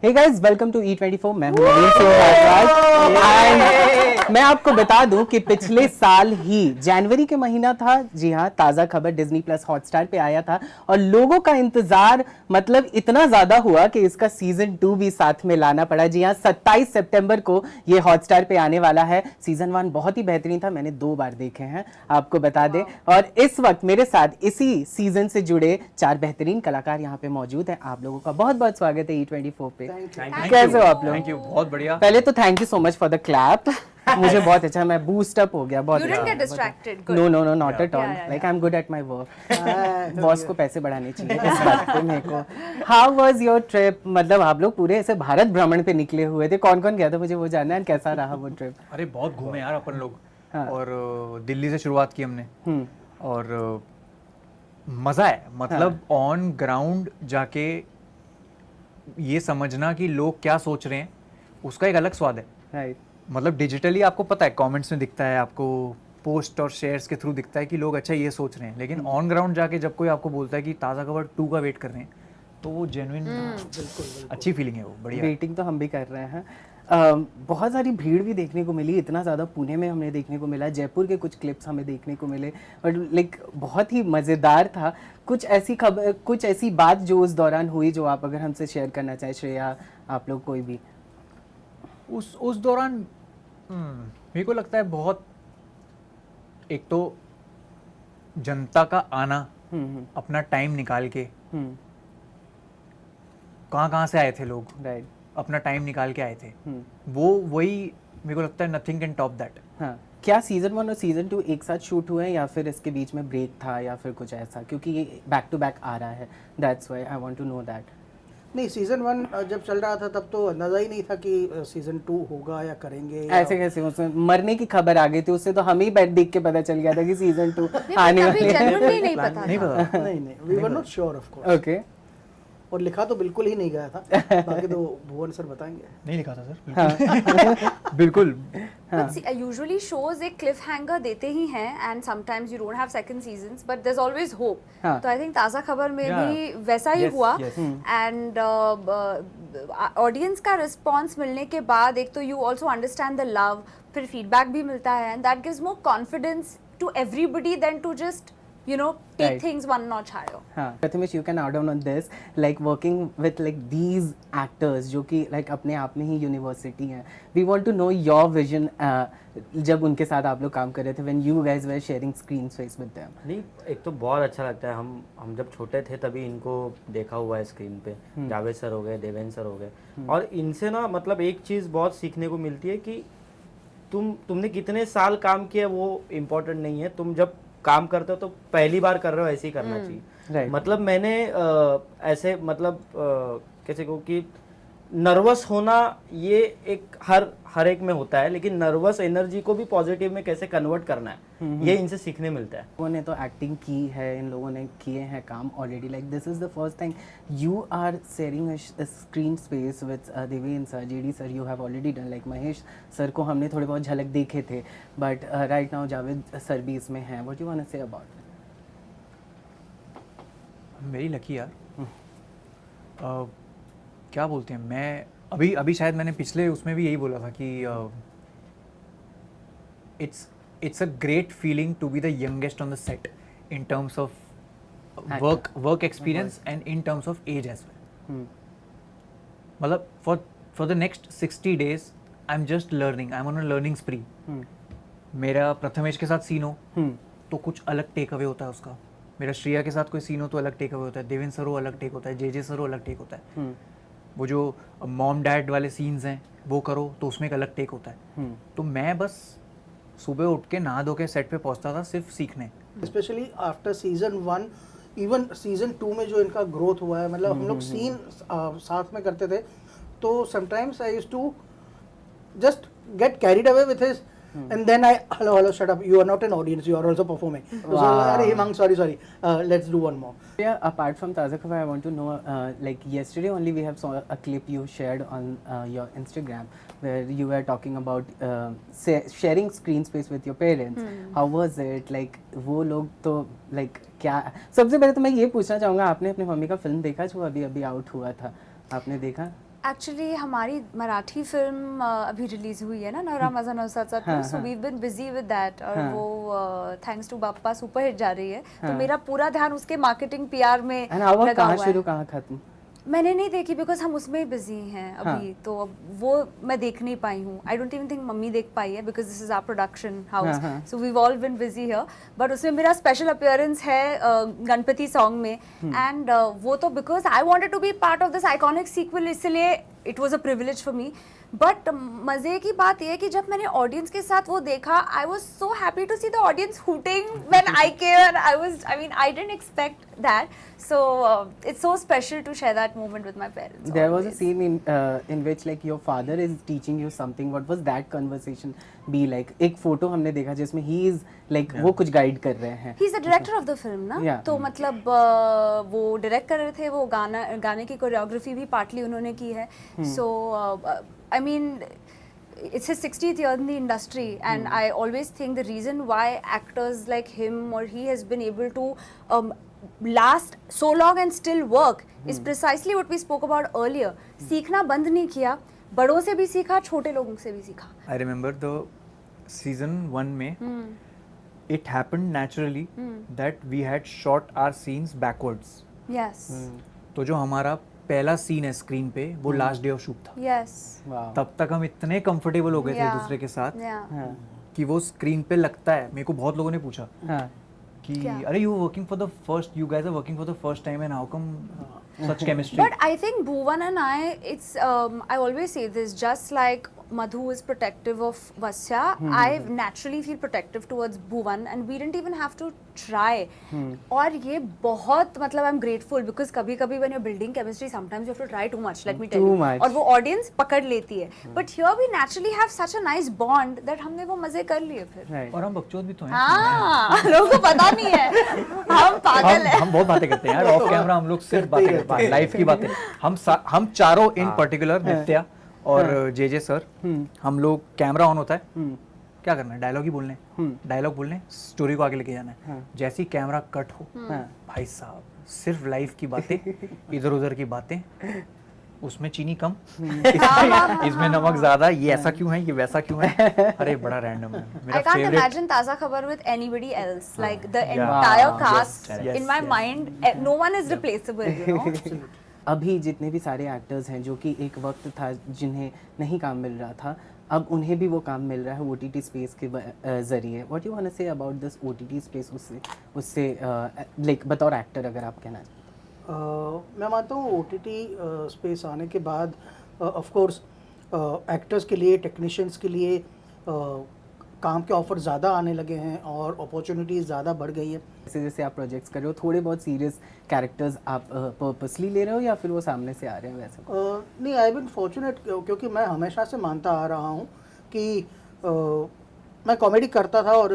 Hey guys, welcome to E24. मैं हूं नवीन Singh Bhardwaj and मैं आपको बता दूं कि पिछले साल ही जनवरी के महीना था, जी हाँ, ताज़ा खबर डिज्नी प्लस हॉटस्टार पे आया था और लोगों का इंतजार मतलब इतना ज़्यादा हुआ कि इसका सीजन 2 भी साथ में लाना पड़ा। जी हाँ, 27 सितंबर को ये हॉटस्टार पे आने वाला है। सीजन 1 बहुत ही बेहतरीन था, मैंने 2 बार देखे हैं, आपको बता दें। और इस वक्त मेरे साथ इसी सीजन से जुड़े 4 बेहतरीन कलाकार यहाँ पे मौजूद हैं। आप लोगों का बहुत बहुत स्वागत है E24 पे। कैसे हो आप लोग? थैंक यू, बहुत बढ़िया। पहले तो thank you so much for the clap. मुझे बहुत अच्छा, मैं बूस्ट अप हो गया बहुत। You didn't get distracted. Good. No not at all, Yeah, like I am good at my work. Boss को पैसे बढ़ाने चाहिए इस बात पे मेरे को। How was your trip? मतलब आप लोग पूरे ऐसे भारत भ्रमण पे निकले हुए थे, कौन कौन गया था मुझे वो जानना है, कैसा रहा वो ट्रिप? अरे बहुत घूमे यार अपन लोग। हाँ। और दिल्ली से शुरुआत की हमने हम्म, और मज़ा है। मतलब ऑन ग्राउंड जाके ये समझना कि लोग क्या सोच रहे हैं, उसका एक अलग स्वाद है। राइट। मतलब डिजिटली आपको पता है, कमेंट्स में दिखता है, आपको पोस्ट और शेयर्स के थ्रू दिखता है कि लोग अच्छा ये सोच रहे हैं, लेकिन ऑन ग्राउंड जाके जब कोई आपको बोलता है कि ताज़ा खबर 2 का वेट कर रहे हैं, तो वो जेन्युइन अच्छी फीलिंग है, वो बढ़िया है। वेटिंग तो हम भी कर रहे हैं। बहुत सारी भीड़ भी देखने को मिली, इतना ज़्यादा पुणे में हमें देखने को मिला, जयपुर के कुछ क्लिप्स हमें देखने को मिले और लाइक बहुत ही मज़ेदार था। कुछ ऐसी खबर, कुछ ऐसी बात जो उस दौरान हुई जो आप अगर हमसे शेयर करना चाहें, श्रेया, आप लोग कोई भी। उस दौरान मेरे को लगता है बहुत, एक तो जनता का आना, अपना टाइम निकाल के, कहाँ से आए थे लोग, राइट। अपना टाइम निकाल के आए थे, वो वही मेरे को लगता है नथिंग कैन टॉप दैट। हाँ, क्या सीजन 1 और सीजन 2 एक साथ शूट हुए हैं या फिर इसके बीच में ब्रेक था या फिर कुछ ऐसा, क्योंकि ये बैक टू बैक आ रहा है, that's why I want to know that. नहीं, सीजन 1 जब चल रहा था तब तो अंदाजा ही नहीं था कि सीजन 2 होगा या करेंगे ऐसे कैसे, उसमें मरने की खबर आ गई थी, उससे तो हम ही बैठ देख के पता चल गया था कि सीजन 2 आने वाली है। Genuinely नहीं पता नहीं था. पता। नहीं, we were not sure of course. Okay. और लिखा तो बिल्कुल ही नहीं गया था, बाकी तो भुवन सर बताएंगे। नहीं लिखा था सर, बिल्कुल। But see, usually shows एक cliffhanger देते ही हैं and sometimes you don't have second seasons but there's always hope. हाँ. तो I think ताज़ा खबर में Yeah. भी वैसा ही Yes, हुआ yes. and audience का response मिलने के बाद एक तो you also understand the love, फिर feedback भी मिलता है and that gives more confidence to everybody than to just you know take Right. things one notch higher. हाँ, Prathamesh, you can add on this, like working with like these actors जो कि like अपने आप में ही university हैं. We want to know your vision जब उनके साथ आप लोग काम कर रहे थे, when you guys were sharing screen space with them. नहीं, एक तो बहुत अच्छा लगता है। हम जब छोटे थे तभी इनको देखा हुआ है स्क्रीन पे। जावेद सर हो गए, देवेंद्र सर हो गए, और इनसे ना मतलब एक चीज़ बहुत सीखने को मिलती है कि तुमने कितने साल काम किया वो इम्पोर्टेंट नहीं है, तुम जब काम करते हो तो पहली बार कर रहे हो, ऐसे ही करना चाहिए। Right. मतलब मैंने ऐसे मतलब कैसे कहूँ कि नर्वस होना ये एक हर एक में होता है, लेकिन नर्वस एनर्जी को भी पॉजिटिव में कैसे कन्वर्ट करना है, ये इनसे सीखने मिलता है। लोगों ने तो एक्टिंग की है, इन लोगों ने किए हैं काम already, like this is the first thing you are sharing screen space with Devendra sir, JD sir, you have already done, like Mahesh sir को हमने थोड़े बहुत झलक देखे थे, but right now Javed sir भी इसमें हैं। What you want to say about? मेरी लकी यार। क्या बोलते हैं, मैं अभी शायद मैंने पिछले उसमें भी यही बोला था कि it's a great feeling to be the youngest on the set in terms of work experience and in terms of age age well. मतलब for the next 60 days I am just learning, I am on a learning spree. मेरा प्रथमेश के साथ scene हो तो कुछ अलग take away होता है उसका, मेरा श्रेया के साथ कोई सीन हो तो अलग टेक अवे होता है, देवेंद्र सर हो अलग टेक होता है, जे सर हो अलग टेक होता है। वो जो मॉम डैड वाले सीन्स हैं वो करो तो उसमें एक अलग टेक होता है। तो मैं बस सुबह उठ के नहा धो के सेट पे पहुंचता था सिर्फ सीखने। Specially after season 1, even season 2 में जो इनका ग्रोथ हुआ है, मतलब हम लोग सीन साथ में करते थे, तो sometimes I used to just get carried away with his and then hello shut up, you are not an audience, you are also performing. So अरे Himang, sorry let's do one more. Yeah, apart from Taza Khabar, I want to know like yesterday only we have saw a clip you shared on your Instagram where you were talking about sharing screen space with your parents. How was it, like वो लोग तो like क्या, सबसे पहले तो मैं ये पूछना चाहूँगा, आपने अपनी मम्मी का फिल्म देखा जो अभी आउट हुआ था, आपने देखा? एक्चुअली हमारी मराठी फिल्म अभी रिलीज हुई है ना, Navra Maza Navsacha two, so we been busy with that, और वो thanks to Bappa super hit जा रही है, तो मेरा पूरा ध्यान उसके मार्केटिंग पीआर में एंड हाउ लगा कहाँ हुआ शुरू है। कहाँ खत्म? मैंने नहीं देखी बिकॉज हम उसमें बिजी हैं अभी, हाँ। तो अब वो मैं देख नहीं पाई हूँ। I don't even think mummy देख पाई है because this is our production house, हाँ। So we all been busy here. But उसमें मेरा स्पेशल अपीयरेंस है गणपति सॉन्ग में, एंड वो तो because I wanted to be part of this iconic sequel, इसलिए it was a privilege for me. But मज़े की बात यह है कि जब मैंने ऑडियंस के साथ वो देखा, I was so happy to see the audience hooting when I came, and I mean I didn't expect that, so it's so special to share that moment with my parents. There was a always. scene in which like your father is teaching you something. What was that conversation be like? एक photo हमने देखा जिसमें he is like वो कुछ guide कर रहे हैं. He's the director of the film ना, Yeah. तो मतलब वो डायरेक्ट कर रहे थे, वो गाने की कोरियोग्राफी भी पार्टली उन्होंने की है, so I mean it's his 60th year in the industry, and I always think the reason why actors like him or he has been able to last so long and still work is precisely what we spoke about earlier. सीखना बंद नहीं किया, बड़ों से भी सीखा, छोटे लोगों से भी सीखा. I remember the season 1 में it happened naturally that we had shot our scenes backwards. Yes. तो जो हमारा पहला सीन है स्क्रीन पे वो लास्ट डे ऑफ शूट था. Yes. Wow. तब तक हम इतने कंफर्टेबल हो गए थे Yeah. दूसरे के साथ Yeah. हाँ. कि वो स्क्रीन पे लगता है. मेरे को बहुत लोगों ने पूछा हाँ. कि क्या? अरे you working for the first, you guys are working for the first time and how come such chemistry. But I think Bhuvan and it's I always say this, just like Madhu is protective of Vasya, I naturally feel protective towards Bhuvan, and we didn't even have to try. और ये बहुत मतलब I'm grateful because कभी-कभी when you're building chemistry, sometimes you have to try too much, let me tell Too you. much. और वो audience पकड़ लेती है. But here we naturally have such a nice bond that हमने वो मजे कर लिए फिर. Right. और हम बकचोद भी तो हैं. हाँ, लोगों को पता नहीं है, हम पागल हैं. हम बहुत बातें करते हैं यार. ऑफ कैमरा हम लोग सिर्फ बातें करते हैं, लाइफ की बातें. हम चारों इन पर्टिकुलर, नित्या और जे सर, हम लोग कैमरा ऑन होता है, क्या करना है, डायलॉग ही बोलने हैं, डायलॉग बोलने हैं, स्टोरी को आगे लेके जाना है. जैसे ही कैमरा कट हो, भाई साहब सिर्फ लाइफ की बातें, इधर उधर की बातें, उसमें चीनी कम, इसमें नमक ज्यादा, ये ऐसा क्यों है, ये वैसा क्यों है. अरे बड़ा रैंडम है. I मेरा can't favourite imagine Taza Khabar with anybody else. Like the Yeah. entire Wow. cast Yes, in my yes. mind, no one is replaceable. You know. अभी जितने भी सारे एक्टर्स हैं जो कि एक वक्त था जिन्हें नहीं काम मिल रहा था, अब उन्हें भी वो काम मिल रहा है OTT स्पेस के ज़रिए. What you want to say about this OTT space? उससे लाइक बतौर एक्टर अगर आप कहना चाहें. मैं मानता हूँ OTT स्पेस आने के बाद ऑफ कोर्स एक्टर्स के लिए, टेक्नीशियंस के लिए काम के ऑफर ज़्यादा आने लगे हैं और अपॉर्चुनिटीज़ ज़्यादा बढ़ गई है. जैसे जैसे आप प्रोजेक्ट्स कर रहे हो, थोड़े बहुत सीरियस कैरेक्टर्स आप पर्पसली ले रहे हो या फिर वो सामने से आ रहे हैं वैसे? नहीं, आई बिन फॉर्चुनेट क्योंकि मैं हमेशा से मानता आ रहा हूँ कि मैं कॉमेडी करता था और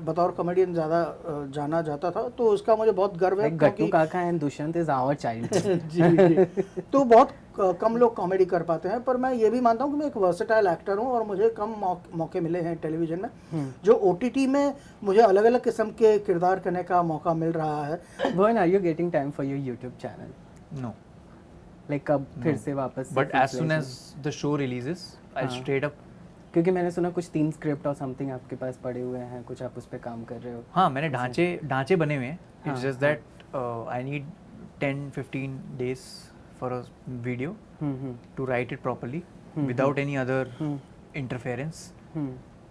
बतौर कॉमेडियन ज़्यादा जाना जाता था, तो उसका मुझे बहुत गर्व है. गट्टू काका and Dushyant is our child. जी. तो बहुत कम लोग कॉमेडी कर पाते हैं, पर मैं ये भी मानता हूँ कि मैं एक वर्सेटाइल एक्टर हूँ और मुझे कम मौके मिले हैं टेलीविज़न में. जो OTT में मुझे अलग अलग किस्म के किरदार करने का मौका मिल रहा है. When are you getting time for your YouTube channel? No. Like कब फिर से वापस से But full as soon fledged? as the show releases, I'll हाँ. straight up. क्योंकि मैंने सुना कुछ 3 स्क्रिप्ट और समथिंग आपके पास पड़े हुए हैं, कुछ आप उस पे काम कर रहे हो. हाँ, मैंने ढांचे बने हुए हैं. हाँ, It's just that I need 10-15 days for a video to write it properly without any other interference.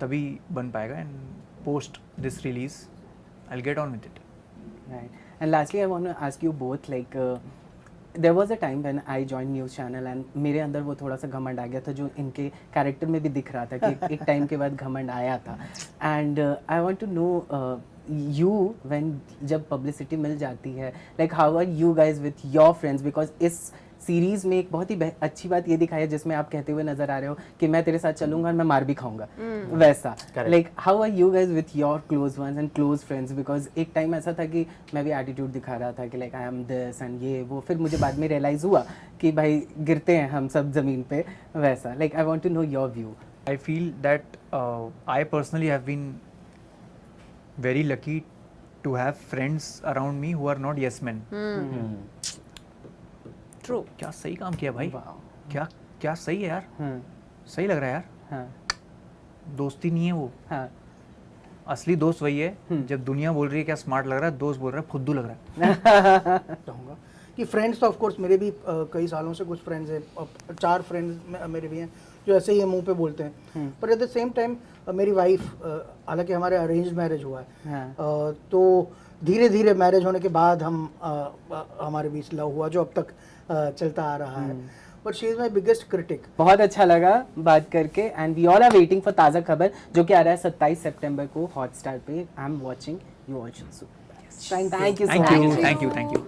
तभी बन पाएगा, and post this release I'll get on with it. Right. And lastly, I want to ask you both, like, there was a time when I joined news channel and मेरे अंदर वो थोड़ा सा घमंड आ गया था जो इनके कैरेक्टर में भी दिख रहा था कि एक टाइम के बाद घमंड आया था. And I want to know you, when जब publicity मिल जाती है, like how are you guys with your friends? Because इस सीरीज में एक बहुत ही अच्छी बात ये दिखाई है जिसमें आप कहते हुए नजर आ रहे हो कि मैं तेरे साथ चलूंगा और मैं मार भी खाऊंगा. वैसा like how are you guys with your close ones and close friends? Because एक टाइम ऐसा था कि मैं भी एटीट्यूड दिखा रहा था कि like I M this and ये वो, फिर मुझे बाद में रियलाइज हुआ कि भाई गिरते हैं हम सब जमीन पे. वैसा like I want to know your view. I feel that I personally have been very lucky to have friends around me who are not yes men. True. क्या सही काम किया भाई. Wow. क्या क्या सही है यार, सही लग रहा है यार। हाँ दोस्ती नहीं है वो, हाँ असली दोस्त वही है जब दुनिया बोल रही है क्या स्मार्ट लग रहा है, दोस्त बोल रहा है फुद्दू लग रहा है। चाहूँगा कि फ्रेंड्स तो ऑफ कोर्स मेरे भी कई सालों से कुछ फ्रेंड्स हैं, 4 फ्रेंड्स मेरे भी हैं जो ऐसे ही मुंह पे बोलते हैं, पर एट द सेम टाइम मेरी वाइफ, हालांकि हमारे अरेंज मैरिज हुआ है, हाँ। तो धीरे धीरे मैरिज होने के बाद हम हमारे बीच लव हुआ जो अब तक चलता आ रहा है, but she is my biggest critic. बहुत अच्छा लगा बात करके and we all are waiting for Taaza Khabar जो कि आ रहा है 27 सितंबर को हॉटस्टार पे। I am watching, you all should so. Thank you thank you, thank you, thank you.